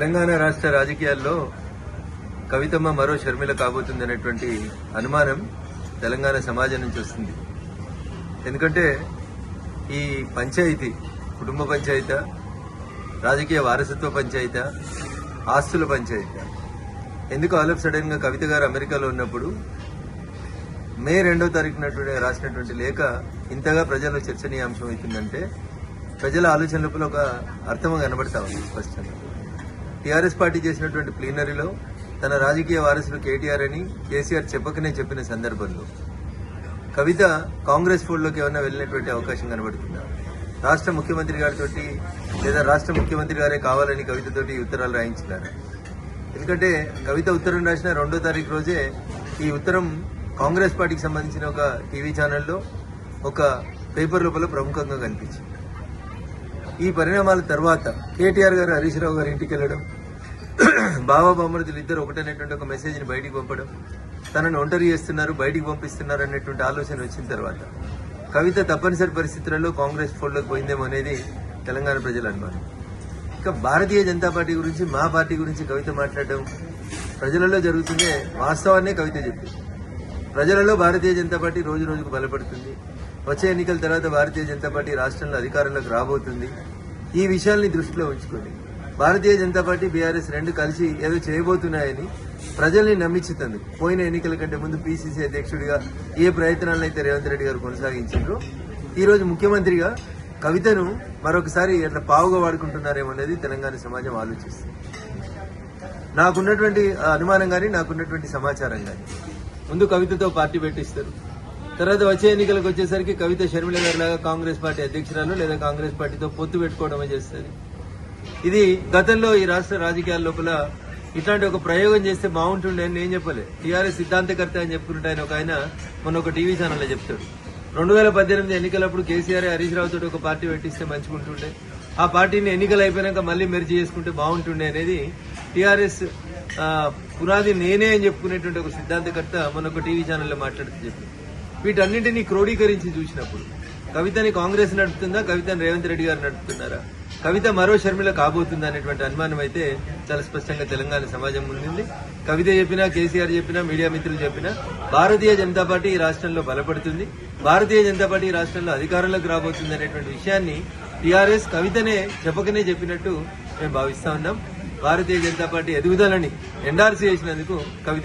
తెలంగాణ రాష్ట్ర రాజకీయాల్లో కవితమ్మ మరో షర్మిల కాబోతుందనేటువంటి అనుమానం తెలంగాణ సమాజం నుంచి వస్తుంది. ఎందుకంటే ఈ పంచాయతీ కుటుంబ పంచాయతీ, రాజకీయ వారసత్వ పంచాయతీ, ఆస్తుల పంచాయతీ ఎందుకు ఆల్ ఆఫ్ సడన్ గా కవిత గారు అమెరికాలో ఉన్నప్పుడు మే 2వ తారీఖున రాసినటువంటి లేఖ ఇంతగా ప్రజల్లో చర్చనీయాంశం అవుతుందంటే ప్రజల ఆలోచన లోపల ఒక అర్థం కనబడతా ఉంది స్పష్టంగా. టీఆర్ఎస్ పార్టీ చేసినటువంటి ప్లీనరీలో తన రాజకీయ వారసులు కేటీఆర్ అని కేసీఆర్ చెప్పకనే చెప్పిన సందర్భంలో కవిత కాంగ్రెస్ ఫోల్డ్లోకి ఏమన్నా వెళ్ళినటువంటి అవకాశం కనబడుతుందా? రాష్ట్ర ముఖ్యమంత్రి గారితో లేదా రాష్ట్ర ముఖ్యమంత్రి గారే కావాలని కవితతోటి ఉత్తరాలు రాయించినారు. ఎందుకంటే కవిత ఉత్తరం రాసిన 2వ తారీఖు రోజే ఈ ఉత్తరం కాంగ్రెస్ పార్టీకి సంబంధించిన ఒక టీవీ ఛానల్లో ఒక పేపర్ లోపల ప్రముఖంగా కనిపించింది. ఈ పరిణామాల తర్వాత కేటీఆర్ గారు హరీష్ రావు గారి ఇంటికి వెళ్లడం, బాబా బొమ్మరుదులు ఇద్దరు ఒకటనేటువంటి ఒక మెసేజ్ ని బయటికి పంపడం, తనను ఒంటరి చేస్తున్నారు, బయటికి పంపిస్తున్నారు అనేటువంటి ఆలోచన వచ్చిన తర్వాత కవిత తప్పనిసరి పరిస్థితులలో కాంగ్రెస్ ఫోల్డ్లోకి పోయిందేమో అనేది తెలంగాణ ప్రజల అనుమానం. ఇక భారతీయ జనతా పార్టీ గురించి, మా పార్టీ గురించి కవిత మాట్లాడడం ప్రజలలో జరుగుతుందే వాస్తవాన్నే కవిత చెప్పింది. ప్రజలలో భారతీయ జనతా పార్టీ రోజు రోజుకు బలపడుతుంది. వచ్చే ఎన్నికల తర్వాత భారతీయ జనతా పార్టీ రాష్ట్రంలో అధికారంలోకి రాబోతుంది. ఈ విషయాల్ని దృష్టిలో ఉంచుకొని భారతీయ జనతా పార్టీ, బీఆర్ఎస్ రెండు కలిసి ఏదో చేయబోతున్నాయని ప్రజల్ని నమ్మించుతుంది. పోయిన ఎన్నికల కంటే ముందు పీసీసీ అధ్యక్షుడిగా ఏ ప్రయత్నాలను అయితే రేవంత్ రెడ్డి గారు కొనసాగించారో ఈ రోజు ముఖ్యమంత్రిగా కవితను మరొకసారి ఎట్లా పావుగా వాడుకుంటున్నారేమో అనేది తెలంగాణ సమాజం ఆలోచిస్తుంది. నాకున్నటువంటి అనుమానం కానీ, నాకున్నటువంటి సమాచారం కానీ, ముందు కవితతో పార్టీ పెట్టిస్తారు, తర్వాత వచ్చే ఎన్నికలకు వచ్చేసరికి కవిత షర్మిల గారి లాగా కాంగ్రెస్ పార్టీ అధ్యక్షురాలు లేదా కాంగ్రెస్ పార్టీతో పొత్తు పెట్టుకోవడమే చేస్తుంది. ఇది గతంలో ఈ రాష్ట్ర రాజకీయాల లోపల ఇట్లాంటి ఒక ప్రయోగం చేస్తే బాగుంటుండే అని నేను చెప్పలే. టీఆర్ఎస్ సిద్ధాంతకర్త అని చెప్పుకుంటే ఆయన మొన్న ఒక టీవీ ఛానల్లో చెప్తాడు, 2018 ఎన్నికలప్పుడు కేసీఆర్ హరీష్ రావు తోటి ఒక పార్టీ పెట్టిస్తే మంచిగుంటుండే, ఆ పార్టీని ఎన్నికలు అయిపోయినాక మళ్లీ మెర్జీ చేసుకుంటే బాగుంటుండే అనేది టీఆర్ఎస్ పునాది నేనే అని చెప్పుకునేటువంటి ఒక సిద్ధాంతకర్త మొన్న ఒక టీవీ ఛానల్లో మాట్లాడుతూ చెప్పింది. వీటన్నింటినీ క్రోడీకరించి చూసినప్పుడు కవితని కాంగ్రెస్ నడుపుతుందా, కవితని రేవంత్ రెడ్డి గారు నడుపుతున్నారా, కవిత మరో షర్మిల కాబోతుందా అనేటువంటి అనుమానం అయితే చాలా స్పష్టంగా తెలంగాణ సమాజం ముందుంది. కవిత చెప్పినా, కేసీఆర్ చెప్పినా, మీడియా మిత్రులు చెప్పినా భారతీయ జనతా పార్టీ ఈ రాష్ట్రంలో బలపడుతుంది, భారతీయ జనతా పార్టీ ఈ రాష్ట్రంలో అధికారంలోకి రాబోతుంది అనేటువంటి విషయాన్ని టీఆర్ఎస్ కవితనే చెప్పకనే చెప్పినట్టు మేము భావిస్తా ఉన్నాం. భారతీయ జనతా పార్టీ ఎదుగుదలని ఎండార్స్ చేసినందుకు కవిత